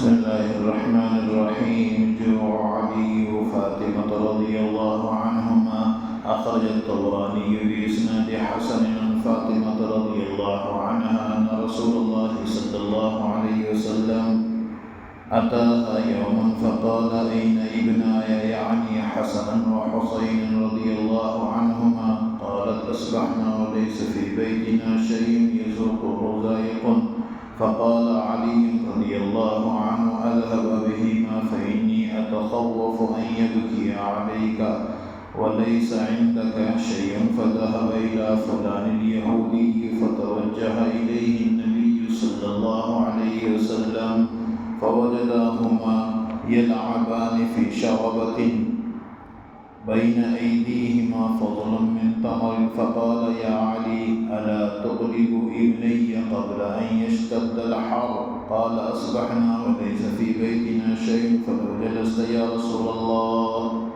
بسم الله الرحمن الرحيم. جوع علي وفاطمة رضي الله عنهما. أخرج الطبراني بإسناد حسن عن فاطمة رضي الله عنها أن رسول الله صلى الله عليه وسلم أتاها يوما فقال: أين ابناي؟ يعني حسن وحسين رضي الله عنهما. قالت: أصبحنا وليس في بيتنا شيء يذوقه ذائق. فقال علي رضي الله عنه: أذهب بهما فإني أتخوف أن يبكي عليك وليس عندك شيء. فذهب إلى فلان اليهودي فتوجه إليه النبي صلى الله عليه وسلم فوجداهما يلعبان في شربة بين أيديهما فضل من تمر. فقال: يا علي، ألا تقلب ابني قبل أن يشتد الحر؟ قال: أصبحنا وليس في بيتنا شيء، فلو جلست يا رسول الله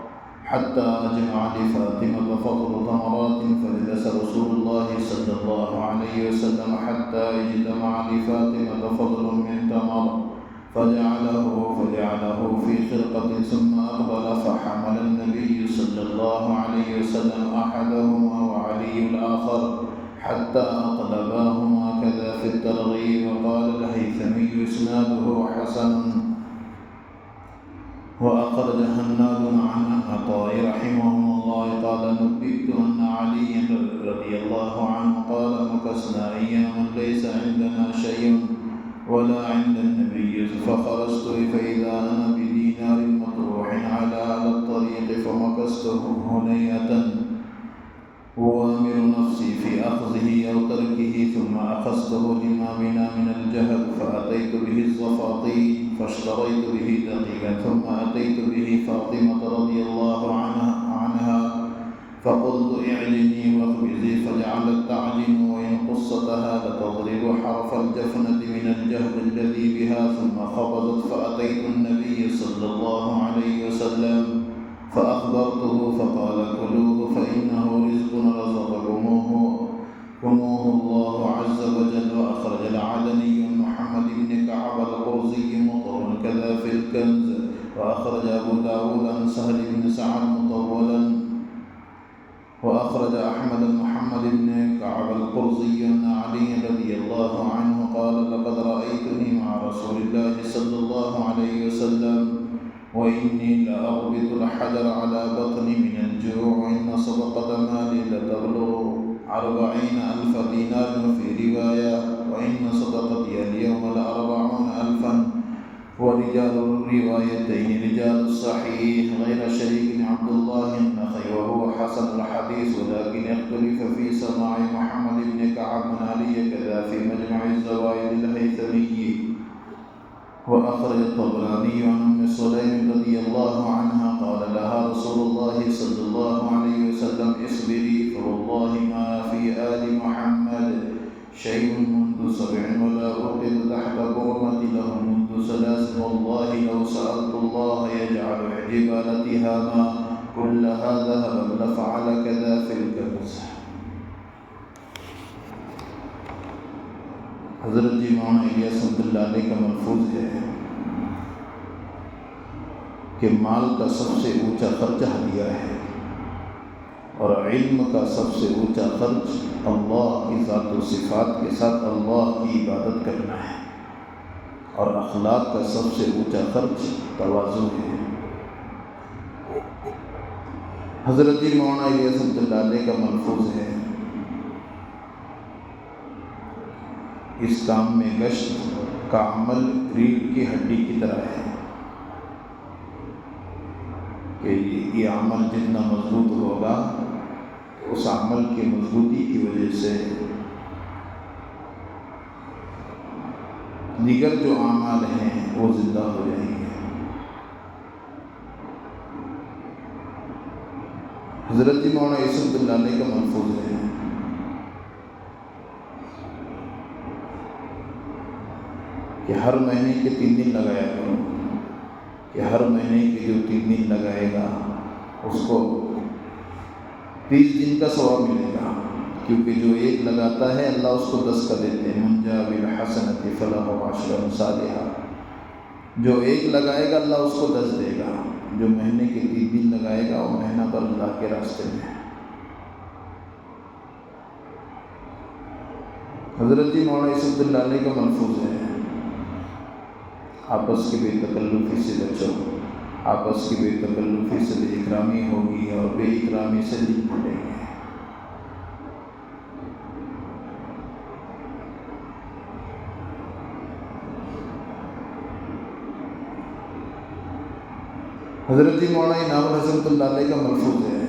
حتى أجمع لفاطمة فضل تمرات. فجلس رسول الله صلى الله عليه وسلم حتى اجتمع لفاطمة فضل من تمر فجعله في خرقة ثم أقبل فحمل النبي صلى الله عليه وسلم أحدهما وعلي الآخر حتى أقلباهما كذا في الترغيب. وقال الهيثمي: إسناده حسن. وأخرج هناد عن عطاء رحمه الله قال: نبئت أن علي رضي الله عنه قال: مكثنا أياما ليس عندنا شيء ولا عند النبي، فخرجت فإذا أنا بدينار مطروح على الطريق، فمكثت هنيئة وآمر نفسي في أخذه أو تركه، ثم أخذته لما بنا من الجهل فأتيت به الزفاطين فاشتريت به دقيقا، ثم أتيت به فاطمة رضي الله عنها فقلت: اعجني واخبزي، فجعلت تعجن وإن قصتها لتضرب حرف الجفنة من الجهد الذي بها، ثم خبزت. فأتيت النبي صلى الله عليه وسلم فأخبرته فقال: كلوه فإنه رزق رزقكموه الله عز وجل. وأخرج العدني محمد بن كعب القرظي مطول كذا في الكنز. وأخرج أبو داود عن سهل بن سعد مطولا. وأخرج أحمد محمد بن كعب القرظي أن علي رضي الله عنه قال: لقد رأيتني مع رسول الله صلى الله عليه وسلم وإني لأغبط الحجر على بطني من الجوع، إن صدقة مالي لتبلغ 40,000 دينار في رواية، وإن صدقتي اليوم ل40,000. ورجال الروايتين رجال الصحيح غير شريك عبد الله النخعي وهو حسن الحديث، ولكن يختلف في سماع محمد بن كعب من علي كذا في مجمع الزوائد الهيثمي. وأخرج الطبراني عن أم سليم رضي الله عنها قال: لها رسول الله صلى الله عليه وسلم: اصبري فوالله ما في آل محمد شيء منذ 7 ولا أوقد تحت برمة لهم منذ 3. والله لو سألت الله يجعل جبالتها ما كلها ذهبا لفعل كذا في الكنز. حضرت جی مولانا الیاس رحمۃ اللہ علیہ کا ملفوظ ہے کہ مال کا سب سے اونچا خرچ ہدیہ ہے، اور علم کا سب سے اونچا خرچ اللہ کی ذات و صفات کے ساتھ اللہ کی عبادت کرنا ہے، اور اخلاق کا سب سے اونچا خرچ تواضع ہے۔ حضرت جی مولانا الیاس رحمۃ اللہ علیہ کا ملفوظ ہے: اس کام میں گشت کا عمل ریڑھ کی ہڈی کی طرح ہے کہ یہ عمل جتنا مضبوط ہوگا اس عمل کی مضبوطی کی وجہ سے دیگر جو اعمال ہیں وہ زندہ ہو جائیں گے۔ حضرت مولانا الیاس رحمۃ اللہ علیہ کا ملفوظ ہے کہ ہر مہینے کے 3 دن لگایا کرو، کہ ہر مہینے کے جو 3 دن لگائے گا اس کو 30 دن کا ثواب ملے گا، کیونکہ جو ایک لگاتا ہے اللہ اس کو 10 کا دیتے ہیں۔ من جاء بالحسنۃ فلہ 10 امثالها۔ جو ایک لگائے گا اللہ اس کو 10 دے گا، جو مہینے کے 3 دن لگائے گا وہ مہینہ پر اللہ کے راستے میں۔ حضرت جی مولانا یوسف اللہ علیہ کا ملفوظ ہے، آپس کی بے تکلفی سے بچو، آپس کی بے تکلفی سے بے اکرامی ہوگی اور بے اکرامی سے دل پھٹے گے۔ حضرت جی مولانا انعام حضرت اللہ علیہ کا ملفوظ ہے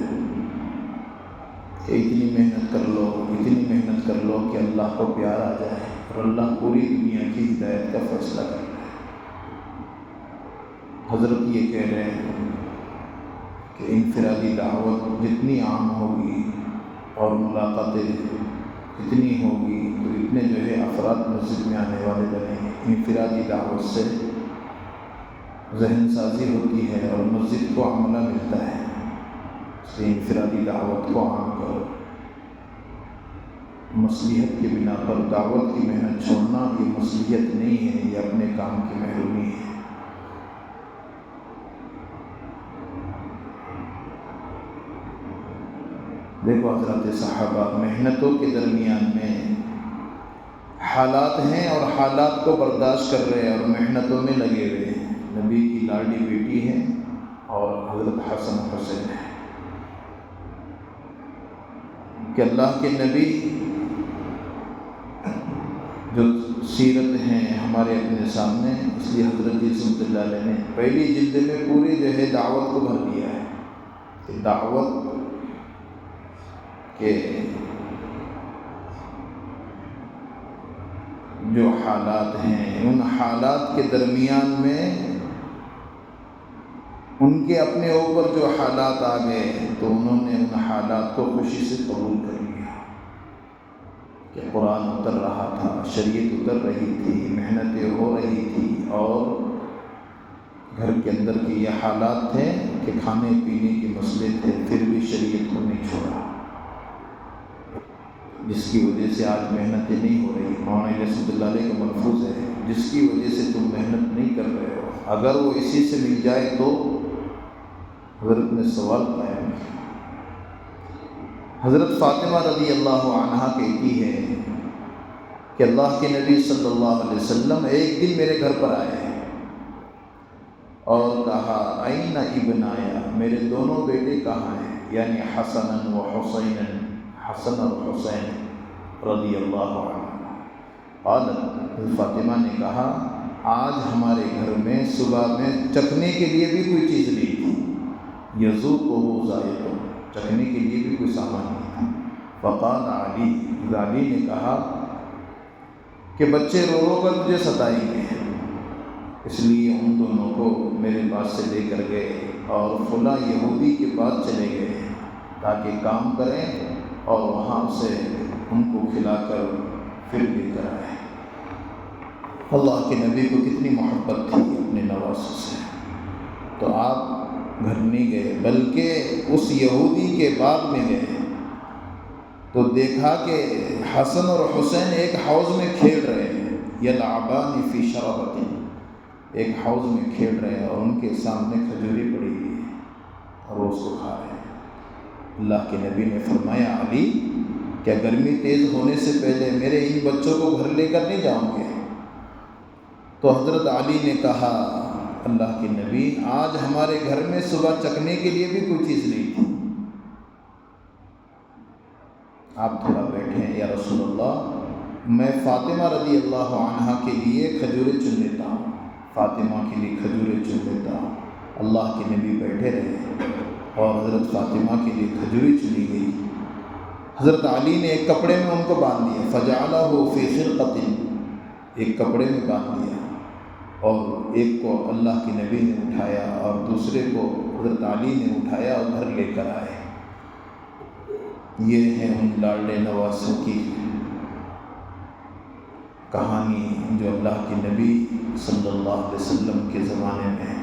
کہ اتنی محنت کر لو، اتنی محنت کر لو کہ اللہ کو پیار آ جائے اور اللہ پوری دنیا کی ہدایت کا فیصلہ کر لے۔ حضرت یہ کہہ رہے ہیں کہ انفرادی دعوت جتنی عام ہوگی اور ملاقاتیں جتنی ہوگی تو اتنے جو ہے افراد مسجد میں آنے والے بنے ہیں۔ انفرادی دعوت سے ذہن سازی ہوتی ہے اور مسجد کو عملہ ملتا ہے، اس لیے انفرادی دعوت کو عام کرو۔ مصلحت کی بنا پر دعوت کی محنت چھوڑنا یہ مصلحت نہیں ہے، یہ اپنے کام کی محرومی ہے۔ دیکھو حضرات صحابہ محنتوں کے درمیان میں حالات ہیں اور حالات کو برداشت کر رہے ہیں اور محنتوں میں لگے ہوئے ہیں۔ نبی کی لاڈلی بیٹی ہے اور حضرت حسن حسین ہے کہ اللہ کے نبی جو سیرت ہیں ہمارے اپنے سامنے، اس لیے حضرت جی رحمۃ اللہ علیہ نے پہلی جلد میں پوری جو ہے دعوت کو بھر دیا ہے کہ دعوت کے جو حالات ہیں ان حالات کے درمیان میں ان کے اپنے اوپر جو حالات آ گئے تو انہوں نے ان حالات کو خوشی سے قبول کر لیا کہ قرآن اتر رہا تھا، شریعت اتر رہی تھی، محنتیں ہو رہی تھی اور گھر کے اندر کے یہ حالات تھے کہ کھانے پینے کے مسئلے تھے، پھر بھی شریعت کو نہیں چھوڑا، جس کی وجہ سے آج محنتیں نہیں ہو رہی۔ مولانا رحمۃ اللہ علیہ کا ملفوظ ہے جس کی وجہ سے تم محنت نہیں کر رہے ہو، اگر وہ اسی سے مل جائے تو حضرت نے سوال قائم کیا۔ حضرت فاطمہ رضی اللہ عنہا کہتی ہے کہ اللہ کے نبی صلی اللہ علیہ وسلم ایک دن میرے گھر پر آئے اور کہا این ابنایا، میرے دونوں بیٹے کہاں ہیں، یعنی حسن و حسین، حسن اور حسین رضی اللہ عنہ۔ قالت، فاطمہ نے کہا آج ہمارے گھر میں صبح میں چکھنے کے لیے بھی کوئی چیز نہیں تھی، یذوقہ ذائقہ، چکھنے کے لیے بھی کوئی سامان نہیں تھا۔ فقال علی، علی نے کہا کہ بچے رو رو کر مجھے ستائیں گے، اس لیے ان دونوں کو میرے پاس سے لے کر گئے اور فلاں یہودی کے پاس چلے گئے تاکہ کام کریں اور وہاں سے ان کو کھلا کر پھر لے کر آئے۔ اللہ کے نبی کو کتنی محبت تھی اپنے نواسوں سے، تو آپ گھر نہیں گئے بلکہ اس یہودی کے باغ میں گئے تو دیکھا کہ حسن اور حسین ایک حوض میں کھیل رہے ہیں، یلعبان فی شربۃ، ایک حوض میں کھیل رہے ہیں اور ان کے سامنے کھجوری پڑی ہوئی ہے اور وہ اس کو کھا رہے ہیں۔ اللہ کے نبی نے فرمایا علی، کیا گرمی تیز ہونے سے پہلے میرے ان بچوں کو گھر لے کر نہیں جاؤں گے؟ تو حضرت علی نے کہا اللہ کے نبی آج ہمارے گھر میں صبح چکھنے کے لیے بھی کوئی چیز نہیں تھی، آپ تھوڑا بیٹھیں یا رسول اللہ، میں فاطمہ رضی اللہ عنہا کے لیے کھجوریں چن لیتا ہوں، فاطمہ کے لیے کھجوریں چن لیتا ہوں۔ اللہ کے نبی بیٹھے رہے اور حضرت فاطمہ کے لیے کھجوری چنی گئی۔ حضرت علی نے ایک کپڑے میں ان کو باندھ دیا، فجعلہ فی خرقۃ، ایک کپڑے میں باندھ دیا، اور ایک کو اللہ کے نبی نے اٹھایا اور دوسرے کو حضرت علی نے اٹھایا اور گھر لے کر آئے۔ یہ ہے ان لاڈلے نواسوں کی کہانی جو اللہ کے نبی صلی اللہ علیہ وسلم کے زمانے میں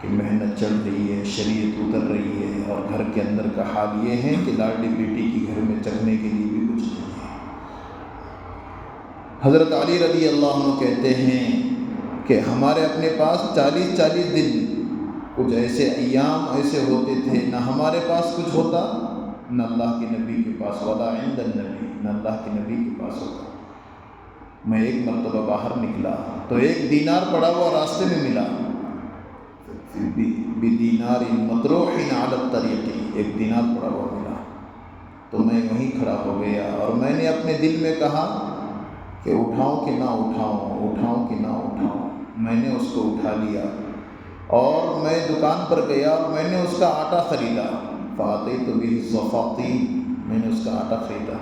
کہ محنت چل رہی ہے، شریعت اتر رہی ہے اور گھر کے اندر کا حال یہ ہے کہ لاڈلی بیٹی کی گھر میں چکھنے کے لیے بھی کچھ نہیں ہے۔ حضرت علی رضی اللہ عنہ کہتے ہیں کہ ہمارے اپنے پاس 40 دن کچھ ایسے ایام ایسے ہوتے تھے نہ ہمارے پاس کچھ ہوتا نہ اللہ کے نبی کے پاس، ولا عند النبی، نہ اللہ کے نبی کے پاس ہوتا۔ میں ایک مرتبہ باہر نکلا تو 1 دینار پڑا ہوا راستے میں ملا، بدینار مطروح علی الطریق، 1 دینار پڑا ہوا ملا تو میں وہیں کھڑا ہو گیا اور میں نے اپنے دل میں کہا کہ اٹھاؤں کہ نہ اٹھاؤں، اٹھاؤں کہ نہ اٹھاؤں۔ میں نے اس کو اٹھا لیا اور میں دکان پر گیا اور میں نے اس کا آٹا خریدا، فأتيت به الزفاطين، میں نے اس کا آٹا خریدا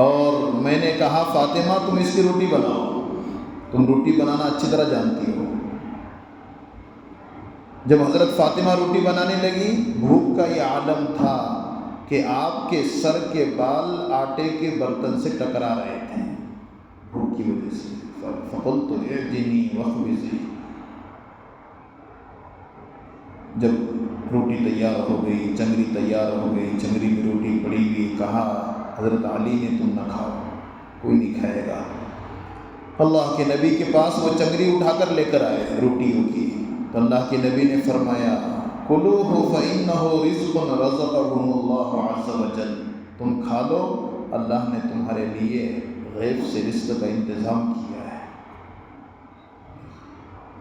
اور میں نے کہا فاطمہ تم اس کی روٹی بناؤ، تم روٹی بنانا اچھی طرح جانتی ہو۔ جب حضرت فاطمہ روٹی بنانے لگی، بھوک کا یہ عالم تھا کہ آپ کے سر کے بال آٹے کے برتن سے ٹکرا رہے تھے بھوک کی وجہ سے۔ فقلت اعجنی واخبزی، جب روٹی تیار ہو گئی، چنگری تیار ہو گئی، چنگری میں روٹی پڑی ہوئی، کہا حضرت علی نے تم نہ کھاؤ، کوئی نہیں کھائے گا۔ اللہ کے نبی کے پاس وہ چنگری اٹھا کر لے کر آئے روٹیوں کی، تو اللہ کے نبی نے فرمایا کلوہ فإنہ رزق رزقکم اللہ عز وجل، تم کھا لو، اللہ نے تمہارے لیے غیب سے رزق کا انتظام کیا ہے۔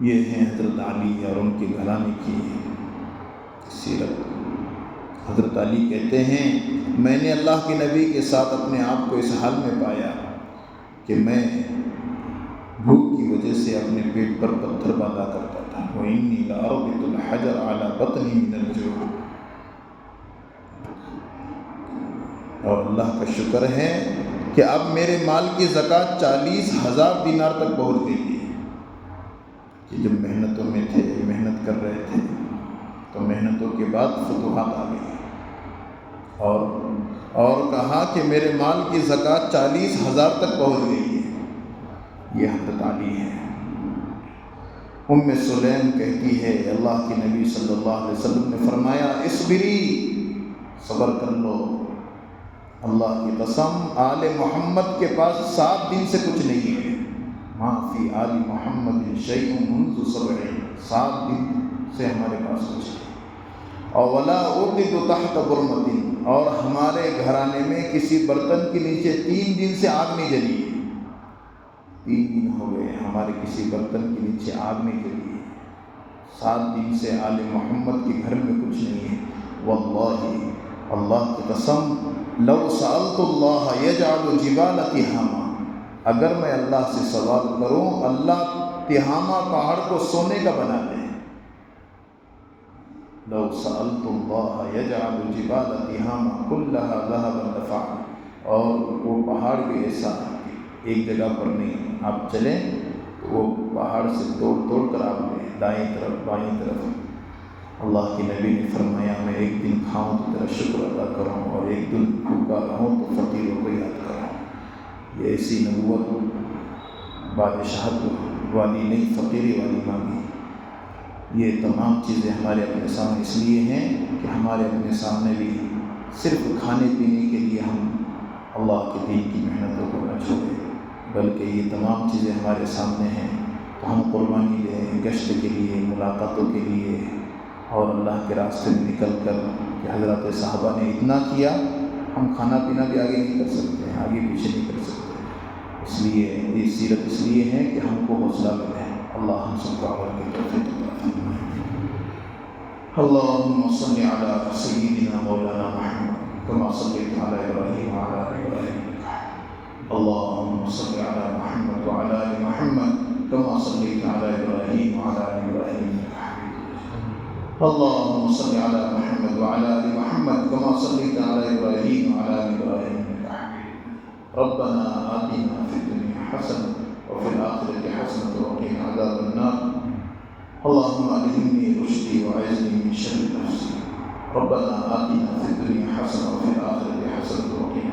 یہ ہیں حضرت علی اور ان کے گھرانے کی سیرت۔ حضرت علی کہتے ہیں میں نے اللہ کے نبی کے ساتھ اپنے آپ کو اس حال میں پایا کہ میں بھوک کی وجہ سے اپنے پیٹ پر پتھر باندھا کرتا تھا، وإنی لأربط الحجر على بطنی من الجوع، اور اللہ کا شکر ہے کہ اب میرے مال کی زکوٰۃ 40,000 دینار تک پہنچ گئی ہے۔ کہ جب محنتوں میں تھے، محنت کر رہے تھے تو محنتوں کے بعد فتوحات آ گئی، اور کہا کہ میرے مال کی زکوٰۃ 40,000 تک پہنچ گئی ہے۔ یہ حضرت علی ہے۔ ام سلیم کہتی ہے اللہ کے نبی صلی اللہ علیہ وسلم نے فرمایا اصبری، صبر کر لو، اللہ کی قسم آل محمد کے پاس 7 دن سے کچھ نہیں ہے، ما فی آل محمد شیء منذ 7 دن سے ہمارے پاس کچھ نہیں، اور ولا اوقد تحت برمۃ، اور ہمارے گھرانے میں کسی برتن کے نیچے 3 دن سے آگ نہیں جلی ہے، 3 دن ہو گئے ہمارے کسی برتن کے نیچے آگ نہیں جلی ہے، 7 دن سے آل محمد کے گھر میں کچھ نہیں ہے۔ واللہ، اللہ کی قسم، لو سألت اللہ یجعل جبال تہامہ، اگر میں اللہ سے سوال کروں اللہ تہامہ پہاڑ کو سونے کا بنا دے، لو سألت اللہ یجعل جبال تہامہ کلھا ذہبا لفعل، اور وہ پہاڑ بھی ایسا ایک جگہ پر نہیں، آپ چلیں تو وہ پہاڑ سے توڑ کر آپ لیں، دائیں طرف بائیں طرف۔ اللہ کے نبی نے فرمایا میں ایک دن کھاؤں تو تیرا شکر ادا کروں، اور ایک دن بھوکا رہوں تو فقیروں کو یاد کروں۔ یہ ایسی نبوت بادشاہت والی نہیں، فقیری والی مانگی۔ یہ تمام چیزیں ہمارے اپنے سامنے اس لیے ہیں کہ ہمارے اپنے سامنے بھی صرف کھانے پینے کے لیے ہم اللہ کے دین کی محنتوں کو نہ چھوڑیں، بلکہ یہ تمام چیزیں ہمارے سامنے ہیں تو ہم قربانی دیں گشت کے لیے، ملاقاتوں کے لیے، اور اللہ کے راستے میں نکل کر کہ حضرات صحابہ نے اتنا کیا، ہم کھانا پینا بھی آگے نہیں کر سکتے ہیں، آگے پیچھے نہیں کر سکتے۔ اس لیے یہ سیرت اس لیے ہے کہ ہم کو حوصلہ ملے۔ اللہ ہم سب کو عمل کی توفیق عطا فرمائے۔ اللهم صل على سيدنا مولانا محمد كما صليت على ابراهيم وعلى ال ابراهيم، اللهم صل على محمد وعلى ال محمد كما صليت على ابراهيم وعلى ال ابراهيم، اللهم صل على محمد وعلى ال محمد كما صليت على ابراهيم وعلى ال ابراهيم، ربنا آتنا في الدنيا حسنة وفي الآخرة حسنة وقنا عذاب النار، اللهم ألهمني رشدي وأعذني من شر نفسي، ربنا آتنا في الدنيا حسنة وفي الآخرة حسنة وقنا